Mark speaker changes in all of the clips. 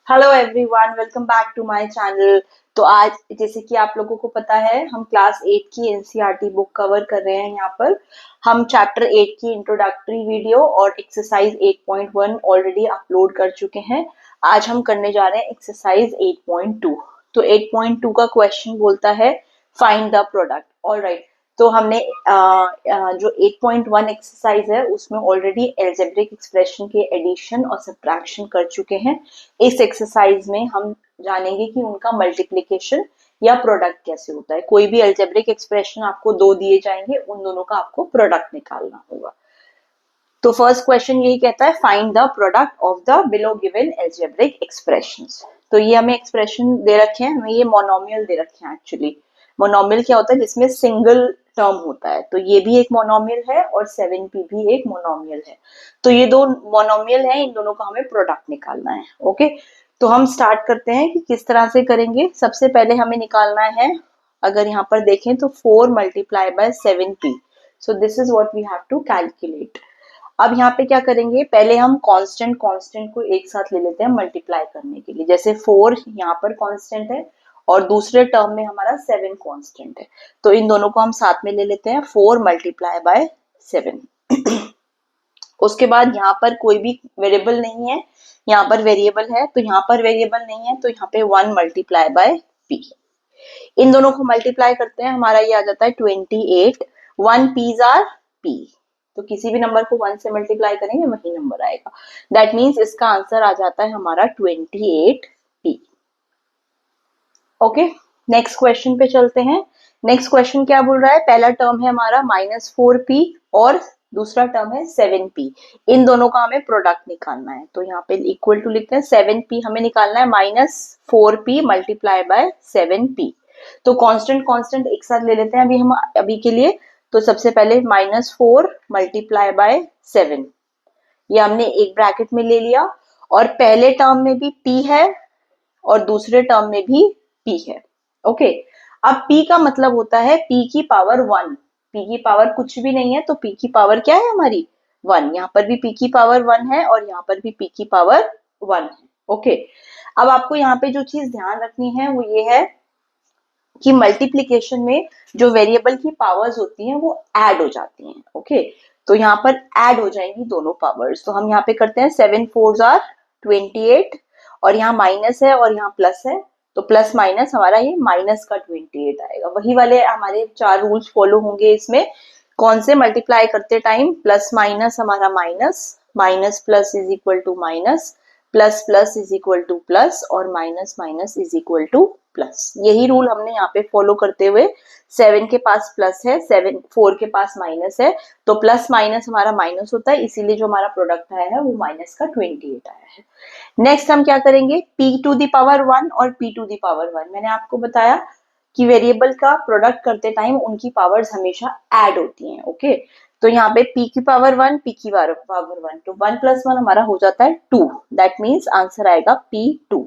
Speaker 1: Hello everyone, welcome back to my channel. तो आज जैसे कि आप लोगों को पता है, हम क्लास 8 की एनसीईआरटी बुक कवर कर रहे हैं। यहाँ पर हम चैप्टर 8 की इंट्रोडक्टरी वीडियो और एक्सरसाइज 8.1 ऑलरेडी अपलोड कर चुके हैं। आज हम करने जा रहे हैं एक्सरसाइज 8.2। तो 8.2 का क्वेश्चन बोलता है फाइंड द प्रोडक्ट। ऑलराइट, तो हमने जो 8.1 एक्सरसाइज है उसमें ऑलरेडी एल्जेब्रिक एक्सप्रेशन के एडिशन और सब्ट्रैक्शन कर चुके हैं। इस एक्सरसाइज में हम जानेंगे कि उनका मल्टीप्लिकेशन या प्रोडक्ट कैसे होता है। कोई भी अलजेब्रिक एक्सप्रेशन आपको दो दिए जाएंगे, उन दोनों का आपको प्रोडक्ट निकालना होगा। तो फर्स्ट क्वेश्चन यही कहता है find the product of the below given algebraic expressions. तो ये हमें एक्सप्रेशन दे रखे हैं, हमें ये मोनोमियल दे रखे हैं। एक्चुअली मोनोमियल क्या होता है? जिसमें सिंगल टर्म होता है। तो ये भी एक मोनोमियल है और 7p भी एक मोनोमियल है। तो ये दो मोनोमियल है, इन दोनों का हमें प्रोडक्ट निकालना है। ओके, तो हम स्टार्ट करते हैं कि किस तरह से करेंगे। सबसे पहले हमें निकालना है, अगर यहाँ पर देखें तो 4 multiply by 7p। So this is what we have to calculate. अब यहाँ पे क्या करेंगे, पहले हम कांस्टेंट कांस्टेंट को एक साथ ले लेते हैं मल्टीप्लाई करने के लिए। जैसे 4 यहाँ पर कांस्टेंट है और दूसरे टर्म में हमारा 7 कांस्टेंट है। तो इन दोनों को हम साथ में ले लेते हैं, 4 मल्टीप्लाई बाय 7। उसके बाद यहाँ पर कोई भी वेरिएबल नहीं है, यहाँ पर वेरिएबल है। तो यहाँ पर वेरिएबल नहीं है, तो यहाँ पे 1 मल्टीप्लाई बाय p। इन दोनों को मल्टीप्लाई करते हैं, हमारा ये आ जाता है 28। 1 p's आर p। तो किसी भी नंबर को 1 से मल्टीप्लाई करेंगे वही नंबर आएगा। दैट मीन्स इसका आंसर आ जाता है हमारा 28p। ओके, नेक्स्ट क्वेश्चन पे चलते हैं। नेक्स्ट क्वेश्चन क्या बोल रहा है? पहला टर्म है हमारा -4p और दूसरा टर्म है 7p। इन दोनों का हमें प्रोडक्ट निकालना है। तो यहाँ पे इक्वल टू लिखते हैं, 7p हमें निकालना है -4p मल्टीप्लाई बाय 7p। तो कांस्टेंट कांस्टेंट एक साथ ले लेते हैं हम अभी के लिए। तो सबसे पहले -4 मल्टीप्लाई बाय 7, ये हमने एक ब्रैकेट में ले लिया। और पहले टर्म में भी p है और दूसरे टर्म में भी p है। ओके, अब p का मतलब होता है p की पावर 1। p की पावर कुछ भी नहीं है, तो p की पावर क्या है हमारी? 1। यहाँ पर भी p की पावर 1 है और यहाँ पर भी p की पावर 1 है। ओके, अब आपको यहाँ पे जो चीज ध्यान रखनी है वो ये है कि मल्टीप्लीकेशन में जो वेरिएबल की पावर्स होती हैं वो ऐड हो जाती हैं। ओके, तो यहाँ पर ऐड हो जाएंगी दोनों पावर्स। तो हम यहाँ पे करते हैं 7 4s आर 28 और यहाँ माइनस है और यहाँ प्लस है। तो प्लस माइनस हमारा ये माइनस का 28 आएगा। वही वाले हमारे 4 रूल्स फॉलो होंगे इसमें। कौन से? मल्टीप्लाई करते टाइम प्लस माइनस हमारा minus, minus plus is equal to minus, plus plus is equal to plus और minus minus is equal to plus. यही रूल हमने यहाँ पे फॉलो करते हुए, 7 के पास प्लस है, 4 के पास माइनस है, तो प्लस माइनस हमारा माइनस होता है, इसीलिए जो हमारा प्रोडक्ट आया है वो माइनस का 28 आया है। नेक्स्ट हम क्या करेंगे, p टू दी पावर 1 और p टू दी पावर 1। मैंने आपको बताया कि वेरिएबल का प्रोडक्ट करते टाइम उनकी पावर्स हमेशा ऐड होती हैं। ओके, तो यहाँ पे p की पावर 1, p की पावर 1, तो 1 + 1 हमारा हो जाता है 2। दैट मीन्स आंसर आएगा p2।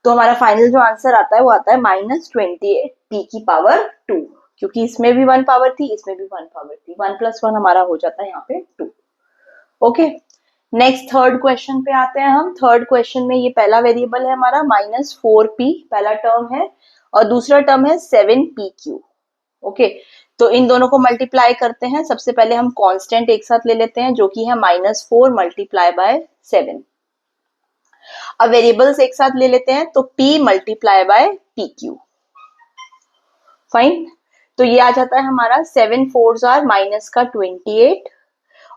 Speaker 1: तो हमारा फाइनल जो आंसर आता है वो आता है -28 p की पावर 2, क्योंकि इसमें भी 1 पावर थी, इसमें भी 1 पावर थी। 1 + 1 हमारा हो जाता है यहाँ पे 2। ओके, नेक्स्ट थर्ड क्वेश्चन पे आते हैं हम। थर्ड क्वेश्चन में ये पहला वेरिएबल है हमारा -4p, पहला टर्म है, और दूसरा टर्म है 7pq। ओके, तो इन दोनों को मल्टीप्लाई करते हैं। सबसे पहले हम कांस्टेंट एक साथ ले लेते हैं जो कि है -4 मल्टीप्लाई बाय 7। अब वेरिएबल्स एक साथ ले लेते हैं, तो p multiply by pq। Fine, तो ये आ जाता है हमारा 7 4s आर माइनस का 28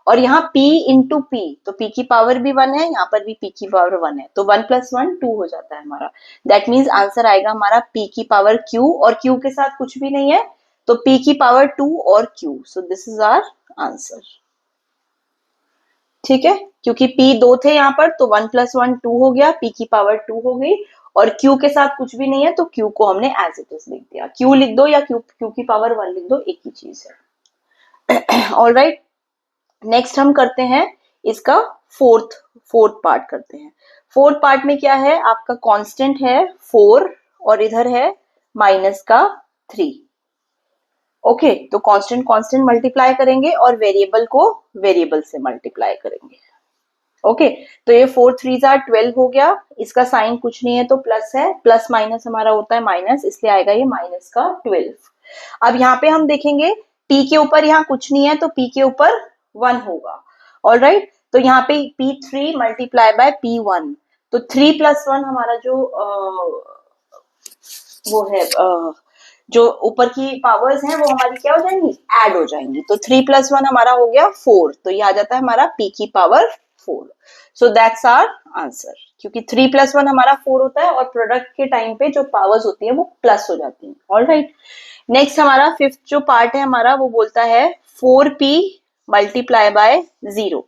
Speaker 1: और यहाँ p इंटू p, तो p की पावर भी 1 है, यहाँ पर भी p की पावर 1 है, तो 1 + 1 2 हो जाता है हमारा। दैट मीन्स आंसर आएगा हमारा p की पावर q, और q के साथ कुछ भी नहीं है, तो p की पावर 2 और q। So this is our answer. ठीक है, क्योंकि p 2 थे यहाँ पर, तो 1 + 1 2 हो गया, p की पावर 2 हो गई, और q के साथ कुछ भी नहीं है, तो q को हमने एज इट इज लिख दिया। q लिख दो या q की पावर 1 लिख दो, एक ही चीज है। ऑलराइट, नेक्स्ट हम करते हैं इसका फोर्थ पार्ट करते हैं। फोर्थ पार्ट में क्या है, आपका कांस्टेंट है 4 और इधर है माइनस का 3। ओके, तो कांस्टेंट कांस्टेंट मल्टीप्लाई करेंगे और वेरिएबल को वेरिएबल से मल्टीप्लाई करेंगे। ओके तो ये 4 3 12 हो गया, इसका साइन कुछ नहीं है तो प्लस है, प्लस माइनस हमारा होता है माइनस, इसलिए आएगा ये माइनस का 12। अब यहाँ पे हम देखेंगे p के ऊपर यहाँ कुछ नहीं है तो p के ऊपर 1 होगा। ऑलराइट, तो यहाँ पे p3 मल्टीप्लाई बाय p1, तो 3 प्लस 1 हमारा जो वो है जो ऊपर की पावर्स हैं वो हमारी क्या हो जाएंगी, ऐड हो जाएंगी। तो 3 प्लस 1 हमारा हो गया 4, तो ये आ जाता है हमारा p की power 4। So that's our answer, क्योंकि 3 प्लस 1 हमारा 4 होता है और प्रोडक्ट के टाइम पे जो पावर्स होती है वो प्लस हो जाती है। ऑलराइट, नेक्स्ट हमारा फिफ्थ जो पार्ट है हमारा वो बोलता है 4p मल्टीप्लाई बाय 0।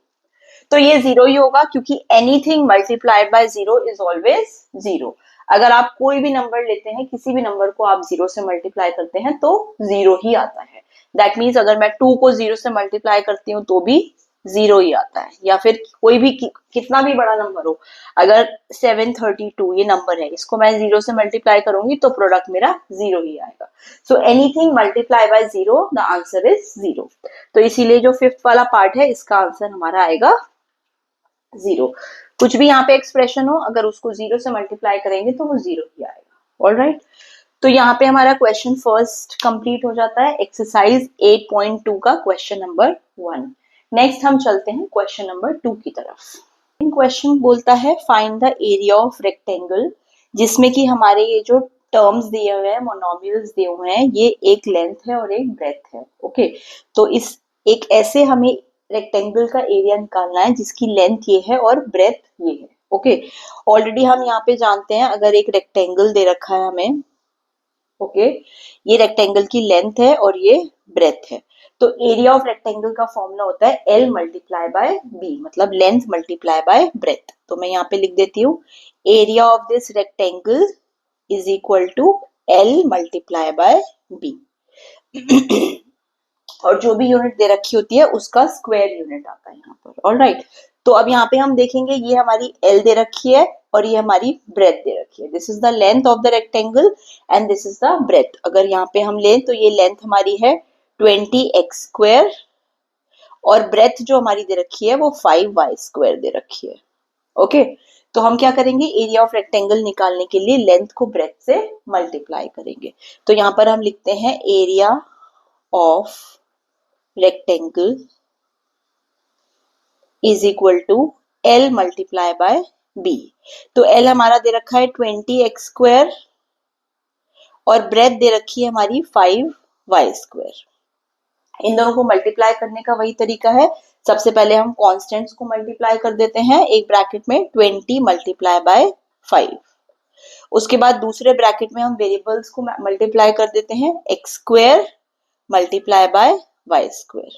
Speaker 1: तो ये 0 ही होगा क्योंकि anything multiplied by 0 is always 0। अगर आप कोई भी नंबर लेते हैं, किसी भी नंबर को आप 0 से मल्टीप्लाई करते हैं तो 0 ही आता है। दैट मीन्स अगर मैं 2 को 0 से मल्टीप्लाई करती हूँ तो भी 0 ही आता है, या फिर कोई भी कितना भी बड़ा नंबर हो, अगर 732 ये नंबर है, इसको मैं 0 से मल्टीप्लाई करूंगी तो प्रोडक्ट मेरा 0 ही आएगा। So anything multiply by 0 the answer is 0। तो इसीलिए जो फिफ्थ वाला पार्ट है इसका आंसर हमारा आएगा 0। कुछ भी यहाँ पे एक्सप्रेशन हो, अगर उसको 0 से मल्टीप्लाई करेंगे तो वो 0 ही आएगा। ऑलराइट, तो यहाँ पे हमारा क्वेश्चन फर्स्ट कंप्लीट हो जाता है, एक्सरसाइज 8.2 का क्वेश्चन नंबर 1। नेक्स्ट हम चलते हैं क्वेश्चन नंबर 2 की तरफ। क्वेश्चन बोलता है find the area of rectangle, जिसमें कि हमारे ये जो टर्म्स दिए हुए हैं, मोनोमियल्स दिए हुए हैं, ये एक लेंथ है और एक ब्रेथ है। ओके, तो इस एक ऐसे हमें रेक्टेंगल का एरिया निकालना है जिसकी लेंथ ये है और ब्रेथ ये है। ओके, ऑलरेडी हम यहाँ पे जानते हैं, अगर एक रेक्टेंगल दे रखा है हमें, ओके, ये रेक्टेंगल की लेंथ है और ये ब्रेथ है, तो एरिया ऑफ रेक्टेंगल का फॉर्मूला होता है L मल्टीप्लाई बाय बी, मतलब लेंथ मल्टीप्लाई बाय ब्रेथ। तो मैं यहाँ पे लिख देती हूँ area of this rectangle is equal to L multiply by B. और जो भी यूनिट दे रखी होती है उसका स्क्वायर यूनिट आता है यहाँ पर। ऑलराइट, तो अब यहाँ पे हम देखेंगे ये हमारी L दे रखी है और ये हमारी ब्रेथ दे रखी है। This is the length of the rectangle and this is the breadth. अगर यहाँ पे हम लें तो ये लेंथ हमारी है 20x स्क्वायर और ब्रेथ जो हमारी दे रखी है वो 5y स्क्वायर दे रखी है। ओके, तो हम क्या करेंगे, एरिया ऑफ रेक्टेंगल निकालने के लिए लेंथ को ब्रेथ से मल्टीप्लाई करेंगे। तो यहाँ पर हम लिखते हैं area of rectangle is equal to L multiply by B। तो L हमारा दे रखा है 20x स्क्वायर और ब्रेथ दे रखी है हमारी 5y स्क्वायर। इन दोनों को मल्टीप्लाई करने का वही तरीका है, सबसे पहले हम कॉन्स्टेंट्स को मल्टीप्लाई कर देते हैं, एक ब्रैकेट में 20 मल्टीप्लाई बाय 5, उसके बाद दूसरे ब्रैकेट में हम वेरिएबल्स को मल्टीप्लाई कर देते हैं, x square multiply by y square.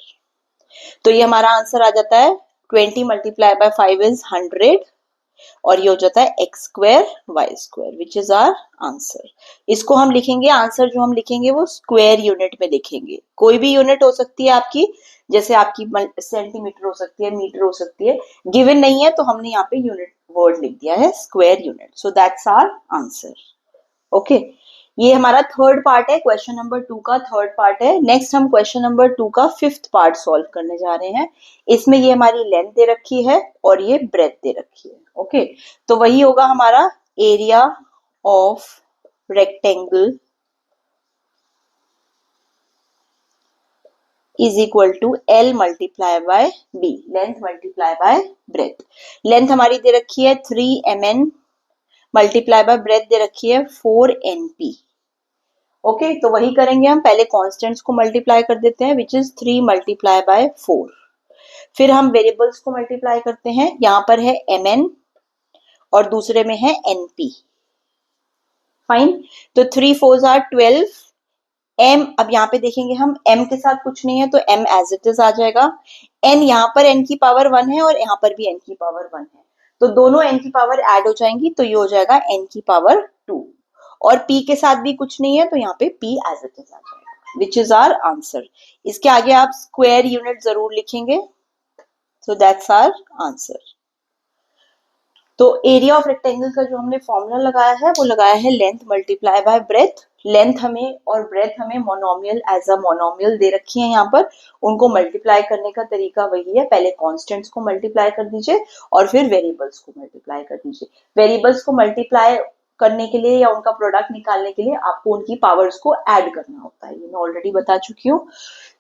Speaker 1: तो ये हमारा आंसर आ जाता है 20 मल्टीप्लाई बाय 5 इज 100 और ये हो जाता है x square y square, which is our answer. इसको हम लिखेंगे, आंसर जो हम लिखेंगे वो स्क्वायर यूनिट में लिखेंगे। कोई भी यूनिट हो सकती है आपकी, जैसे आपकी सेंटीमीटर हो सकती है, मीटर हो सकती है, गिवन नहीं है तो हमने यहाँ पे यूनिट वर्ड लिख दिया है square unit. So that's our answer. Okay, ये हमारा थर्ड पार्ट है, क्वेश्चन नंबर 2 का थर्ड पार्ट है। नेक्स्ट हम क्वेश्चन नंबर 2 का फिफ्थ पार्ट सॉल्व करने जा रहे हैं। इसमें ये हमारी लेंथ दे रखी है और ये ब्रेथ दे रखी है। ओके, तो वही होगा हमारा area of rectangle is equal to L multiply by B, length multiply by breadth. Length हमारी दे रखी है 3 mm मल्टीप्लाई बाय ब्रेथ दे रखी है 4 NP। ओके, तो वही करेंगे हम, पहले कॉन्स्टेंट्स को मल्टीप्लाई कर देते हैं, विच इज 3 मल्टीप्लाई बाय 4। फिर हम वेरिएबल्स को मल्टीप्लाई करते हैं, यहाँ पर है mn और दूसरे में है np। फाइन, तो 3 4 आर 12 m। अब यहाँ पे देखेंगे हम m के साथ कुछ नहीं है तो m एज इट इज आ जाएगा। n यहाँ पर n की पावर 1 है और यहाँ पर भी n की पावर 1 है, तो दोनों n की पावर ऐड हो जाएंगी, तो ये हो जाएगा n की पावर 2। और p के साथ भी कुछ नहीं है तो यहाँ पे p एज इट इज आ जाएगा, विच इज आवर आंसर। इसके आगे आप स्क्वायर यूनिट जरूर लिखेंगे। So that's our answer. तो एरिया ऑफ रेक्टेंगल का जो हमने फॉर्मूला लगाया है वो लगाया है length multiply by breadth. Length हमें और ब्रेथ हमें मोनोमियल एज अ मोनोमियल दे रखी है यहाँ पर, उनको मल्टीप्लाई करने का तरीका वही है, पहले कॉन्स्टेंट्स को मल्टीप्लाई कर दीजिए और फिर वेरिएबल्स को मल्टीप्लाई कर दीजिए। वेरिएबल्स को मल्टीप्लाई करने के लिए या उनका प्रोडक्ट निकालने के लिए आपको उनकी पावर्स को ऐड करना होता है, ये मैं ऑलरेडी बता चुकी हूँ।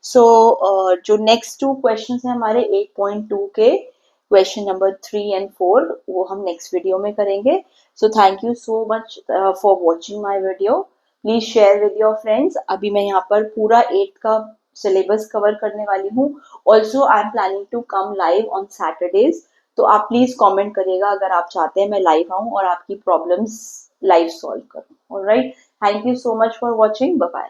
Speaker 1: जो नेक्स्ट टू क्वेश्चन है हमारे 8.2 के, क्वेश्चन नंबर 3 एंड 4, वो हम नेक्स्ट वीडियो में करेंगे। So thank you so much for watching my video, please share with your friends. अभी मैं यहाँ पर पूरा 8 का सिलेबस कवर करने वाली हूँ। Also I am planning to come live on Saturdays, तो आप प्लीज कमेंट करिएगा अगर आप चाहते हैं मैं लाइव आऊँ और आपकी प्रॉब्लम्स लाइव सॉल्व करूँ। Alright, thank you so much for watching, bye bye.